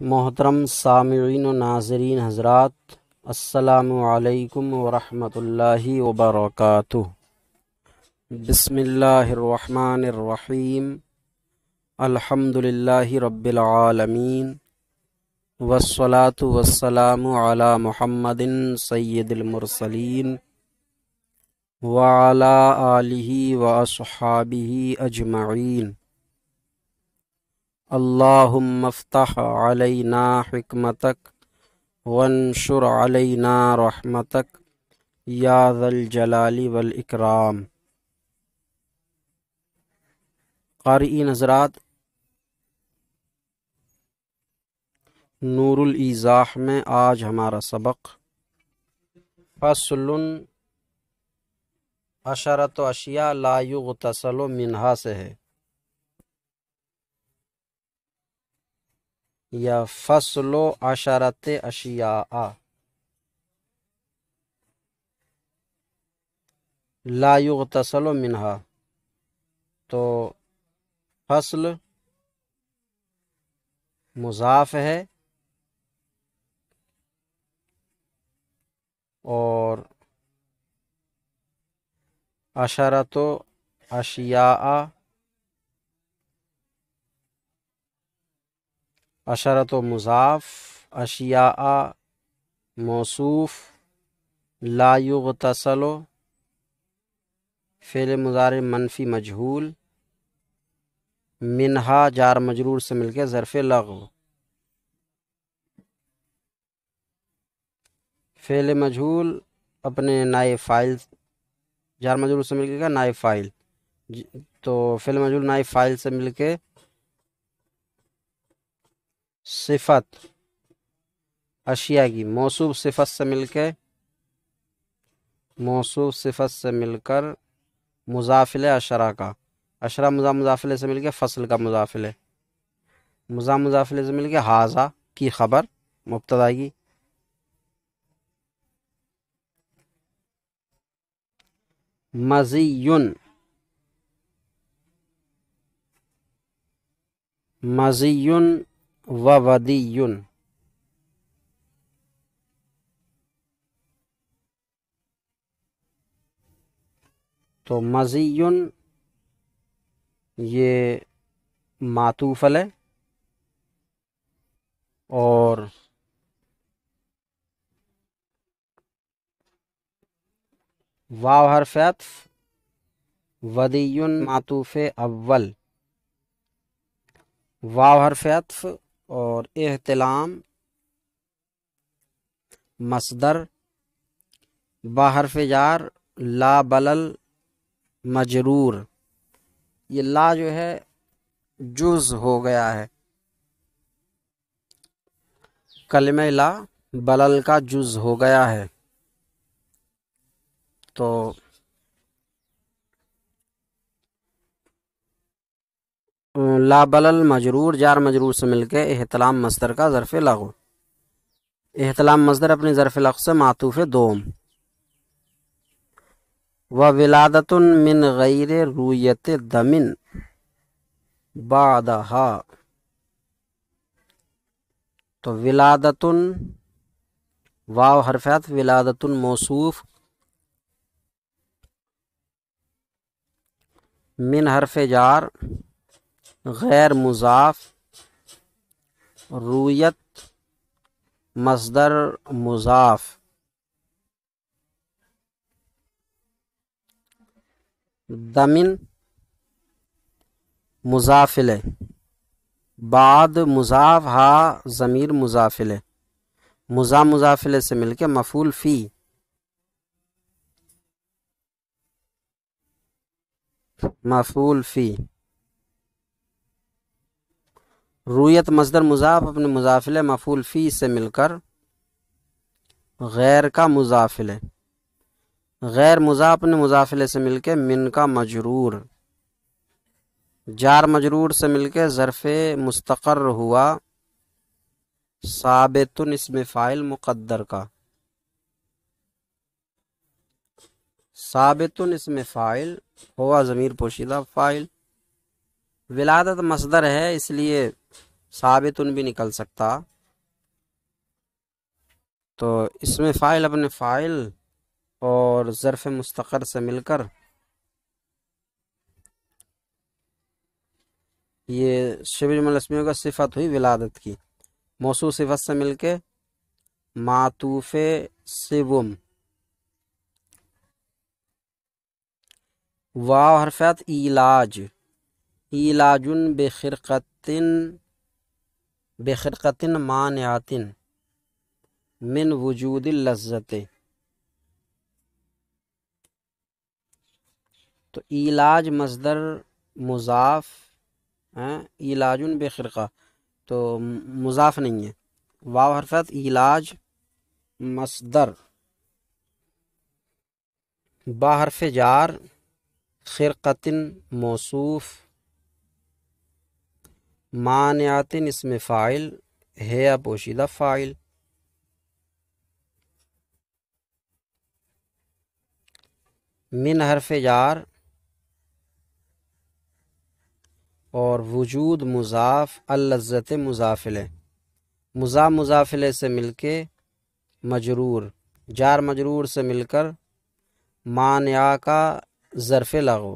محترم سامعین و ناظرین حضرات، السلام علیکم ورحمۃ اللہ وبرکاتہ۔ بسم اللہ الرحمن الرحیم، الحمد للہ رب العالمین، والصلاة والسلام علی محمد سید المرسلین وعلی آلہ واصحابہ اجمعین۔ اللہم افتح علینا حکمتک وانشر علینا رحمتک یا ذا الجلال والاکرام۔ قارئین حضرات، نور الایضاح میں آج ہمارا سبق فصل عشرۃ اشیاء لا یغتسل منہا سے ہے، یا فصل عشرۃ اشیاء لا یغتسل منہا۔ تو فصل مضاف ہے اور عشرۃ اشیاء عشرۃ مضاف، اشیاء موصوف، لا یغتسل فعل مضارع منفی مجہول، منہا جار مجرور سے مل کے ظرف لغو، فعل مجہول اپنے نائب فاعل، جار مجرور سے مل کے نائب فاعل، تو فعل مجہول نائب فاعل سے مل کے صفت اشیاء کی، موصوف صفت سے مل کر مضافل اشرا کا، اشرا مضافلے سے مل کے فصل کا مضافلے، مضافلے سے مل کے حاذا کی خبر مبتدا کی، مزیٌ و ودیٌ۔ تو مزیٌ یہ معطوف ہے اور واو حرف عطف، ودیٌ معطوف اول، واو حرف عطف اور احتلام مصدر، با حرف جار لا بلل مجرور، یہ لا جو ہے جز ہو گیا ہے، کلمہ لا بلل کا جز ہو گیا ہے، تو لا بلل مجرور جار مجرور سے مل کے احتلام مصدر کا ظرف لغو، احتلام مصدر اپنی ظرف لغو سے معطوف دوم، وولادۃ من غیر رویت دم بعدہا۔ تو ولادۃ واو حرف عطف، ولادۃ موصوف، من حرف جار غیر مضاف، رویت مصدر مضاف، دمن مضافلے، بعد مضاف، ہا ضمیر مضافلے، مضافلے سے مل کے مفعول فی، رویت مصدر مضاف اپنے مضافلے مفعول فی سے مل کر غیر کا مضافلے، غیر مضاف اپنے مضافلے سے مل کے من کا مجرور، جار مجرور سے مل کے ظرف مستقر ہوا ثابت اسم فاعل مقدر کا، ثابت اسم فاعل ہوا ضمیر پوشیدہ فاعل، ولادت مصدر ہے اس لیے ثابتن بھی نکل سکتا، تو اس میں فاعل اپنے فاعل اور ظرف مستقر سے مل کر یہ شبہ جملہ اسمیہ کا صفت ہوئی ولادت کی، موصوف صفت سے مل کے معطوف سوم، واو حرفیات علاج، علاجن بخرقتن مانعتن من وجود اللذت، تو علاج مصدر مضاف، علاجن بخرقہ تو مضاف نہیں ہے، واو حرفیات علاج مصدر، با حرف جار، خرقتن موصوف، مانعتن اسم فاعل، ہے پوشیدہ فاعل، من حرف جار اور وجود مضاف، اللذت مضافلے، مضافلے سے مل کے مجرور، جار مجرور سے مل کر مانعہ کا ظرف لغو،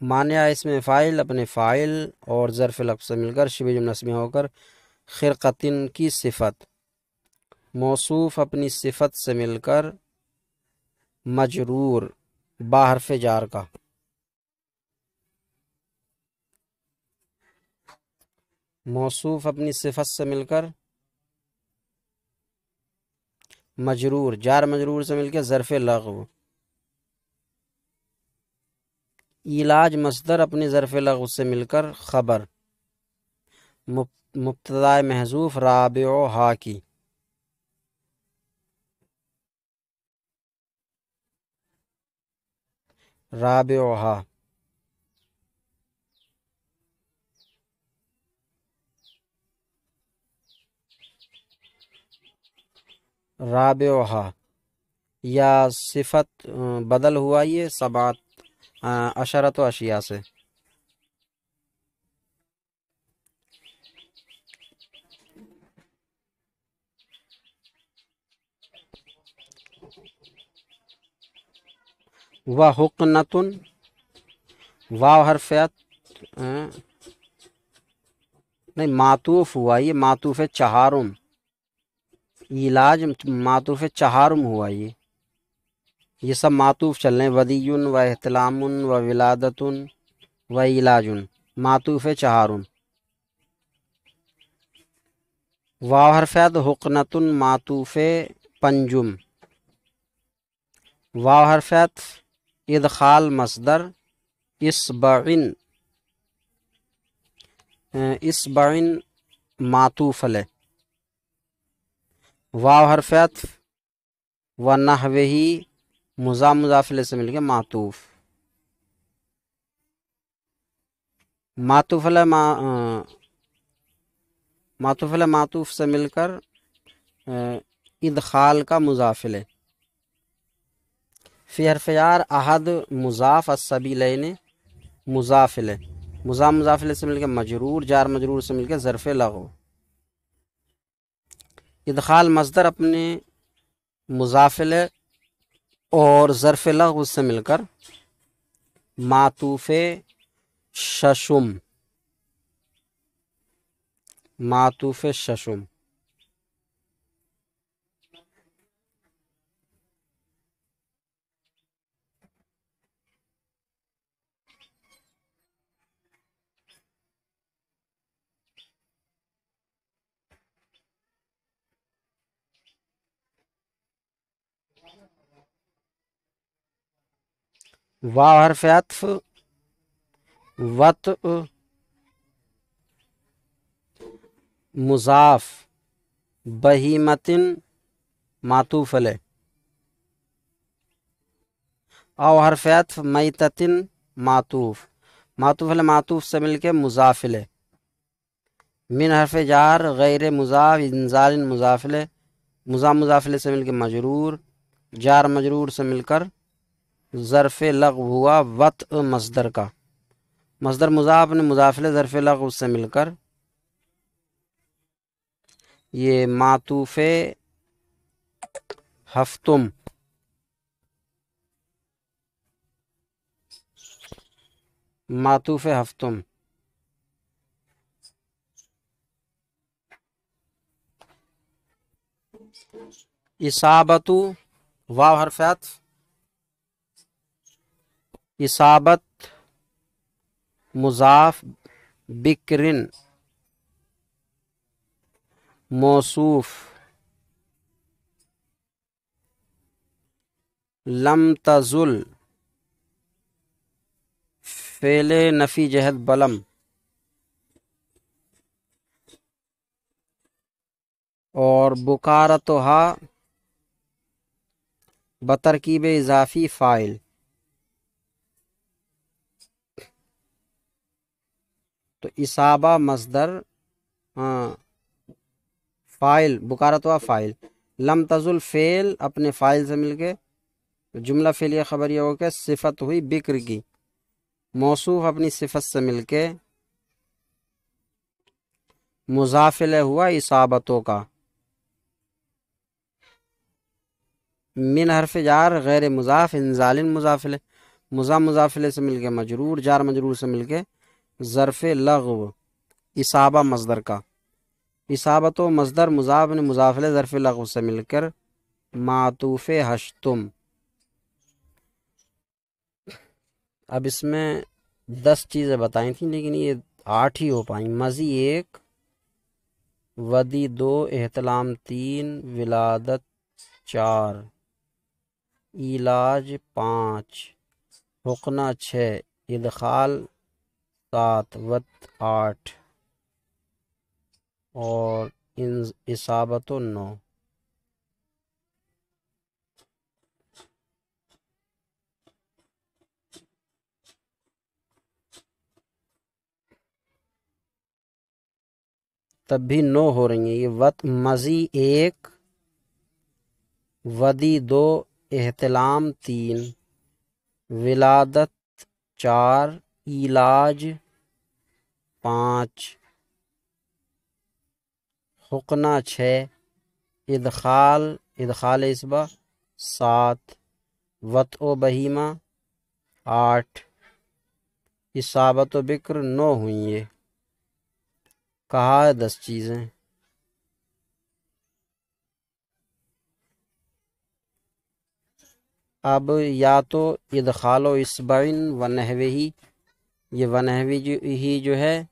مانعہ اس میں فاعل اپنے فاعل اور ظرف لغو سے مل کر شبہ جملہ اسمیہ ہو کر خرقتن کی صفت، موصوف اپنی صفت سے مل کر مجرور با حرف جار کا، موصوف اپنی صفت سے مل کر مجرور، جار مجرور سے مل کے ظرف لغو، علاج مصدر اپنی ظرف لغو سے مل کر خبر، مبتدا محذوف رابعہا کی، رابعہا، رابعہا یا صفت بدل ہوا یہ سبات عشرت و اشیاء سے، وحقنتن، واو حرفیات نہیں معطوف ہوا یہ، معطوف چہارم، علاج معطوف چہارم ہوا یہ سب معطوف چل رہے ہیں، ودیٌ و احتلام و ولادت و علاج، معطوف چہارم، واو حرفیات حقنتن معطوف پنجم، واو حرفیات ادخال مصدر اسبعن، اسبعن معطوف علیہ، واو حرفیات و نحوہی مضاف علیہ سے مل کے معطوف، معطوف علیہ معطوف سے مل کر ادخال کا مضاف علیہ، فی حرف جار احد مضاف السبیلین مضاف علیہ، مضاف علیہ سے مل کے مجرور، جار مجرور سے مل کے ظرف لغو، ادخال مصدر اپنے مضاف علیہ اور ظرف لغو سے مل کر معطوف ششم، معطوف ششم، واو حرف عطف وطء مضاف بہیمتن معطوف علیہ، او حرف عطف میتتن معطوف علیہ معطوف سے مل کے مضاف علیہ، من حرف جار غیر مضاف انزال مضاف علیہ، مضاف علیہ سے مل کے مجرور، جار مجرور سے مل کر ظرف لغو ہوا وطء مصدر کا، مصدر مضاف نے مضاف علیہ ظرف لغو سے مل کر یہ معطوف ہفتم، معطوف ہفتم. اصابت، واو حرف عطف، اصابت مضاف، بکرن موصوف، لم تزل فعل نفی جہت بلم، اور بکارتھا بترکیب اضافی فاعل. تو اصابہ مصدر، فاعل، بکارتھا فاعل، لم تزل فعل اپنے فاعل سے مل کے جملہ فعلیہ خبریہ ہو کے صفت ہوئی بکر کی، موصوف اپنی صفت سے مل کے مضاف الیہ ہوا اصابتوں کا. من حرف جار غیر مضاف، انزال مضاف الیہ، مضاف الیہ سے مل کے مجرور، جار مجرور سے مل کے ظرف لغو، اصابہ مصدر کا. اصابت و مصدر مضاف نے مضاف الیہ ظرف لغو سے مل کر معطوف ہشتم. اب اس میں 10 چیزیں بتائی تھیں لیکن یہ 8 ہی ہو پائیں. مضی 1، ودی 2، احتلام 3، ولادت 4، علاج 5، حقنہ 6، ادخال 7، وط 8 اور اصابت 9. تب بھی 9 ہو رہی ہیں. یہ وط مضی 1، ودی 2، احتلام 3، ولادت 4، علاج 5، حقنہ 6، ادخال اسبہ 7، وط و بہیمہ 8، اصابت و بکر 9 ہوئی. یہ کہا ہے 10 چیزیں. اب یا تو ادخال و اسبعین و نحوی، یہ و نحوی جو ہے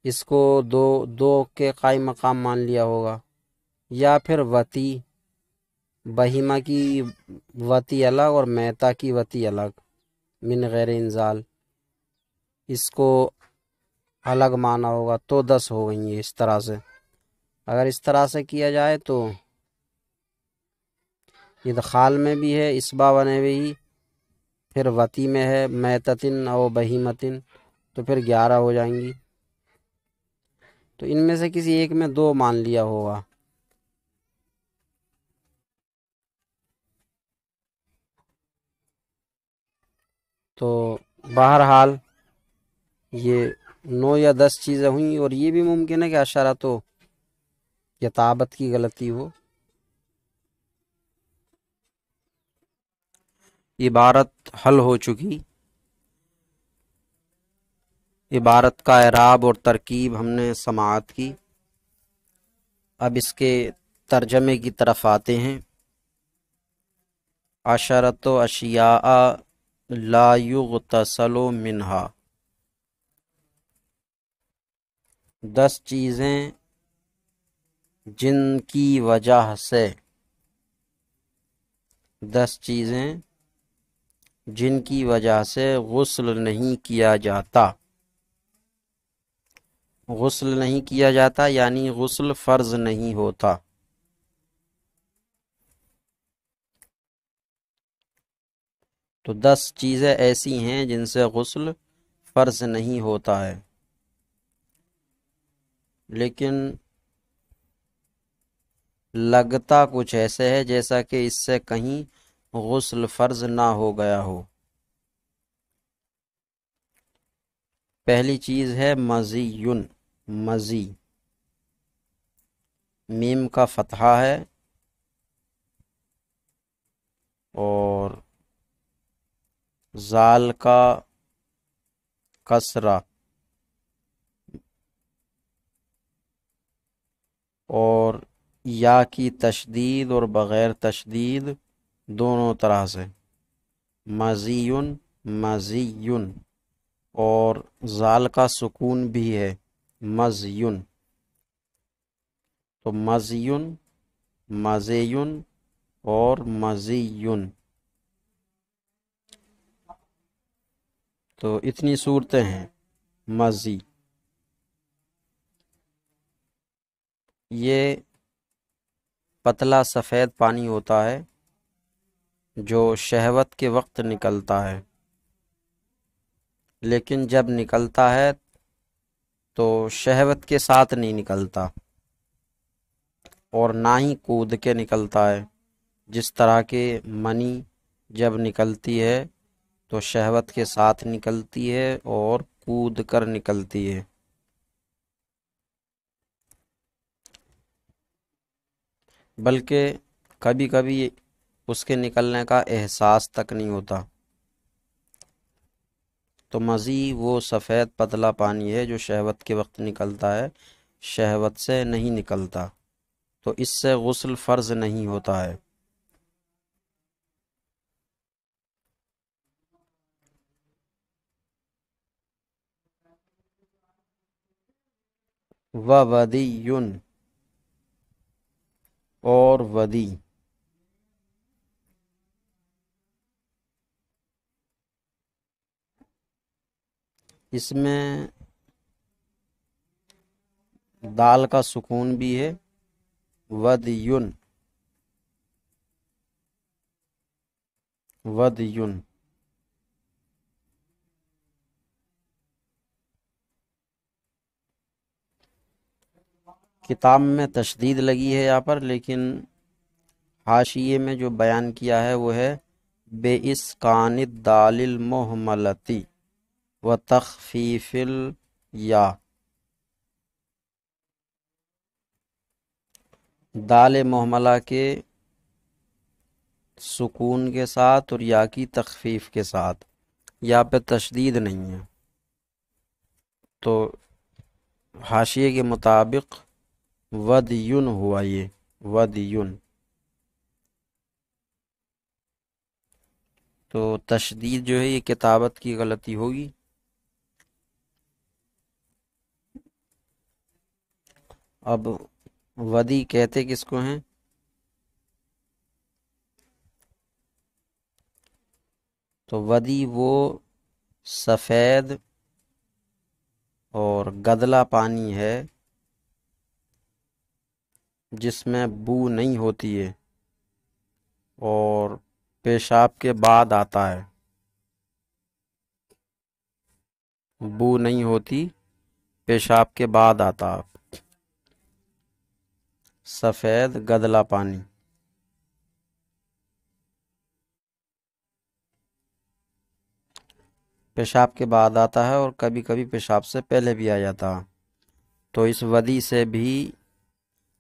اس کو دو کے قائم مقام مان لیا ہوگا، یا پھر وتی، بہیمہ کی وتی الگ اور میتا کی وتی الگ، من غیر انزال، اس کو الگ مانا ہوگا تو 10 ہو گئی ہیں. اس طرح سے اگر اس طرح سے کیا جائے تو ادخال میں بھی ہے اسبا بنے ہوئی، پھر وتی میں ہے میتتن او بہیمتن، تو پھر 11 ہو جائیں گی. تو ان میں سے کسی ایک میں 2 مان لیا ہوگا. تو بہرحال یہ 9 یا 10 چیزیں ہوئیں، اور یہ بھی ممکن ہے کہ اشارت و کتابت کی غلطی ہو. عبارت حل ہو چکی. عبارت کا اعراب اور ترکیب ہم نے سماعت کی. اب اس کے ترجمے کی طرف آتے ہیں. عشرۃ اشیاء لا یغتسل منہا، 10 چیزیں جن کی وجہ سے، 10 چیزیں جن کی وجہ سے غسل نہیں کیا جاتا. غسل نہیں کیا جاتا یعنی غسل فرض نہیں ہوتا. تو 10 چیزیں ایسی ہیں جن سے غسل فرض نہیں ہوتا ہے، لیکن لگتا کچھ ایسے ہے جیسا کہ اس سے کہیں غسل فرض نہ ہو گیا ہو. پہلی چیز ہے مزی، مزی. میم کا فتحہ ہے اور زال کا کسرہ اور یا کی تشدید اور بغیر تشدید دونوں طرح سے، مزیون مزیون، اور زال کا سکون بھی ہے، مزیون، تو مزیون مزیون اور مزیون، تو اتنی صورتیں ہیں مزی۔ یہ پتلا سفید پانی ہوتا ہے جو شہوت کے وقت نکلتا ہے، لیکن جب نکلتا ہے تو شہوت کے ساتھ نہیں نکلتا اور نہ ہی کود کے نکلتا ہے، جس طرح کہ منی جب نکلتی ہے تو شہوت کے ساتھ نکلتی ہے اور کود کر نکلتی ہے۔ بلکہ کبھی کبھی اس کے نکلنے کا احساس تک نہیں ہوتا۔ تو مزی وہ سفید پتلا پانی ہے جو شہوت کے وقت نکلتا ہے، شہوت سے نہیں نکلتا، تو اس سے غسل فرض نہیں ہوتا ہے۔ ودیٌ اور ودی، اس میں دال کا سکون بھی ہے، ودیٌ ودیٌ، کتاب میں تشدید لگی ہے یہاں پر، لیکن حاشیے میں جو بیان کیا ہے وہ ہے بے اسکان الدال المہملتی و تخفیف الیا، دال محملہ کے سکون کے ساتھ اور یا کی تخفیف کے ساتھ، یا پہ تشدید نہیں ہے، تو حاشیے کے مطابق ودیٌ ہوا، یہ ودیٌ، تو تشدید جو ہے یہ کتابت کی غلطی ہوگی۔ اب ودی کہتے کس کو ہیں؟ تو ودی وہ سفید اور گدلا پانی ہے جس میں بو نہیں ہوتی ہے اور پیشاب کے بعد آتا ہے، بو نہیں ہوتی، پیشاب کے بعد آتا، سفید گدلا پانی، پیشاب کے بعد آتا ہے اور کبھی کبھی پیشاب سے پہلے بھی آ جاتا، تو اس ودی سے بھی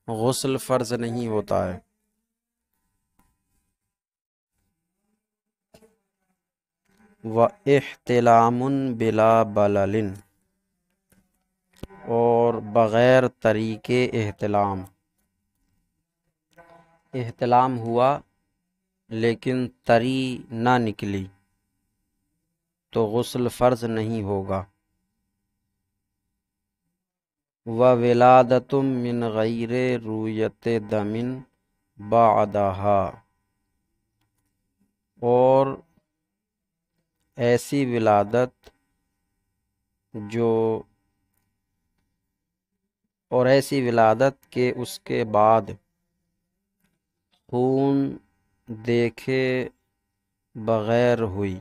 غسل فرض نہیں ہوتا ہے۔ وَاحْتِلَامٌ بِلَا بَلَلٍ، اور بغیر طریقے احتلام، احتلام ہوا لیکن تری نہ نکلی تو غسل فرض نہیں ہوگا۔ وَوِلَادَةٌ مِّن غَيْرِ رُؤْيَةِ دَمٍ بَعْدَهَا، اور ایسی ولادت جو، اور ایسی ولادت کے اس کے بعد خون دیکھے بغیر ہوئی،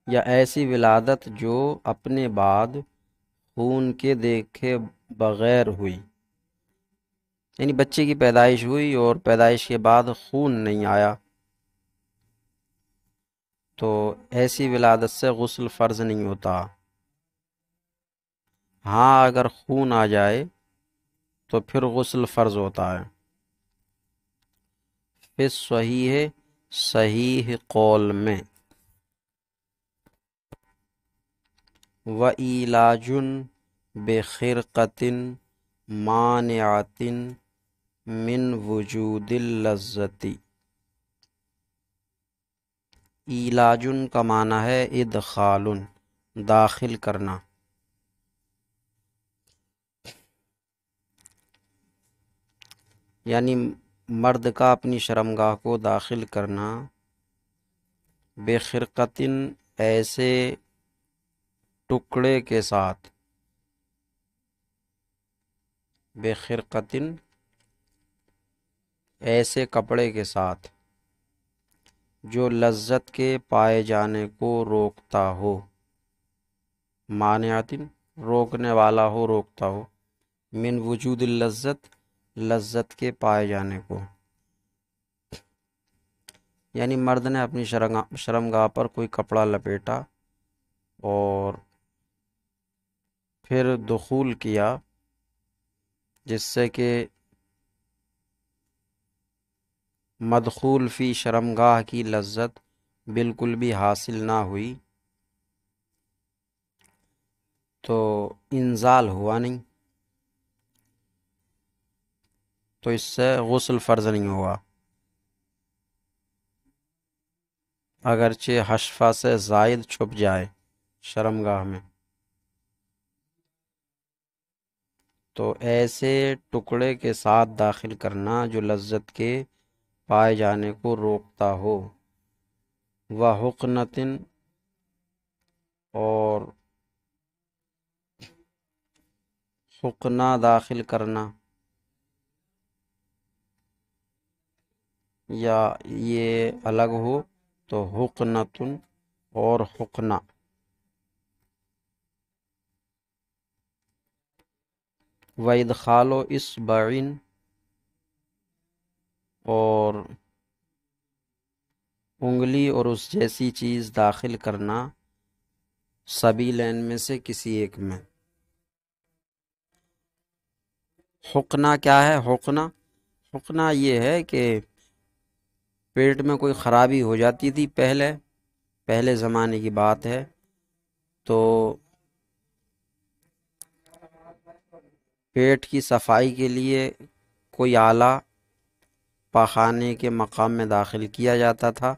یا ایسی ولادت جو اپنے بعد خون کے دیکھے بغیر ہوئی، یعنی بچے کی پیدائش ہوئی اور پیدائش کے بعد خون نہیں آیا، تو ایسی ولادت سے غسل فرض نہیں ہوتا۔ ہاں اگر خون آ جائے تو پھر غسل فرض ہوتا ہے۔ پھر صحیح صحیح قول میں وَعِلَاجٌ بِخِرْقَةٍ مَانِعَةٍ من وجود اللذتی، علاجن کا معنی ہے ادخال، داخل کرنا، یعنی مرد کا اپنی شرمگاہ کو داخل کرنا، بے خرقتن ایسے ٹکڑے کے ساتھ، بے خرقتن ایسے کپڑے کے ساتھ جو لذت کے پائے جانے کو روکتا ہو، مانعتن روکنے والا ہو، روکتا ہو، من وجود اللذت لذت کے پائے جانے کو، یعنی مرد نے اپنی شرمگاہ پر کوئی کپڑا لپیٹا اور پھر دخول کیا جس سے کہ مدخول فی شرمگاہ کی لذت بالکل بھی حاصل نہ ہوئی تو انزال ہوا نہیں، تو اس سے غسل فرض نہیں ہوا، اگرچہ حشفہ سے زائد چھپ جائے شرمگاہ میں، تو ایسے ٹکڑے کے ساتھ داخل کرنا جو لذت کے پائے جانے کو روکتا ہو، وحقنتن اور حقنہ داخل کرنا، یا یہ الگ ہو تو حقنتن اور حقنہ، وادخال اصبع اور انگلی اور اس جیسی چیز داخل کرنا، سبیلین میں سے کسی ایک میں۔ حقنہ کیا ہے؟ حقنہ یہ ہے کہ پیٹ میں کوئی خرابی ہو جاتی تھی پہلے زمانے کی بات ہے، تو پیٹ کی صفائی کے لیے کوئی آلہ پاخانے کے مقام میں داخل کیا جاتا تھا،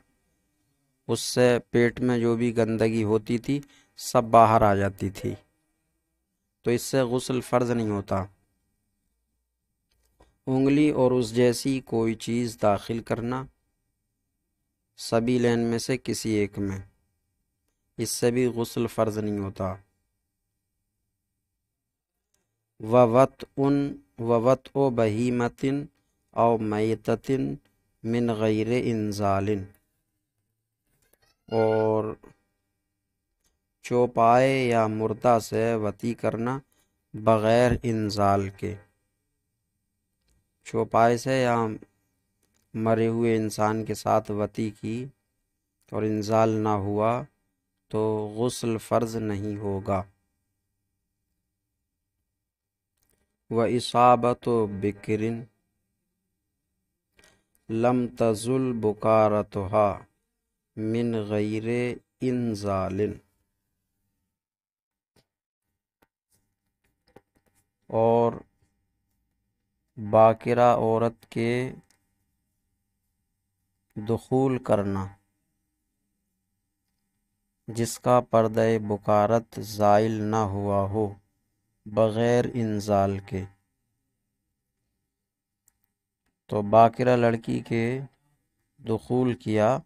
اس سے پیٹ میں جو بھی گندگی ہوتی تھی سب باہر آ جاتی تھی، تو اس سے غسل فرض نہیں ہوتا۔ انگلی اور اس جیسی کوئی چیز داخل کرنا، سبیلین میں سے کسی ایک میں، اس سے بھی غسل فرض نہیں ہوتا۔ وَوَطْءُ بَہِیمَةٍ او میتۃ من غیر انزال، اور چوپائے یا مردہ سے وطی کرنا بغیر انزال کے، چوپائے سے یا مرے ہوئے انسان کے ساتھ وطی کی اور انزال نہ ہوا تو غسل فرض نہیں ہوگا۔ وَإِصَابَةُ بِکْرٍ لم تزل بکارتها من غیر انزال، اور باکرہ عورت کے دخول کرنا جس کا پردہ بکارت زائل نہ ہوا ہو بغیر انزال کے، تو باکرہ لڑکی کے دخول کیا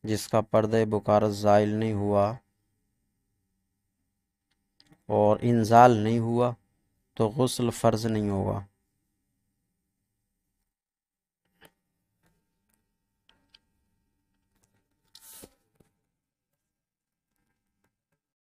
جس کا پردہ بکارت زائل نہیں ہوا اور انزال نہیں ہوا تو غسل فرض نہیں ہوگا۔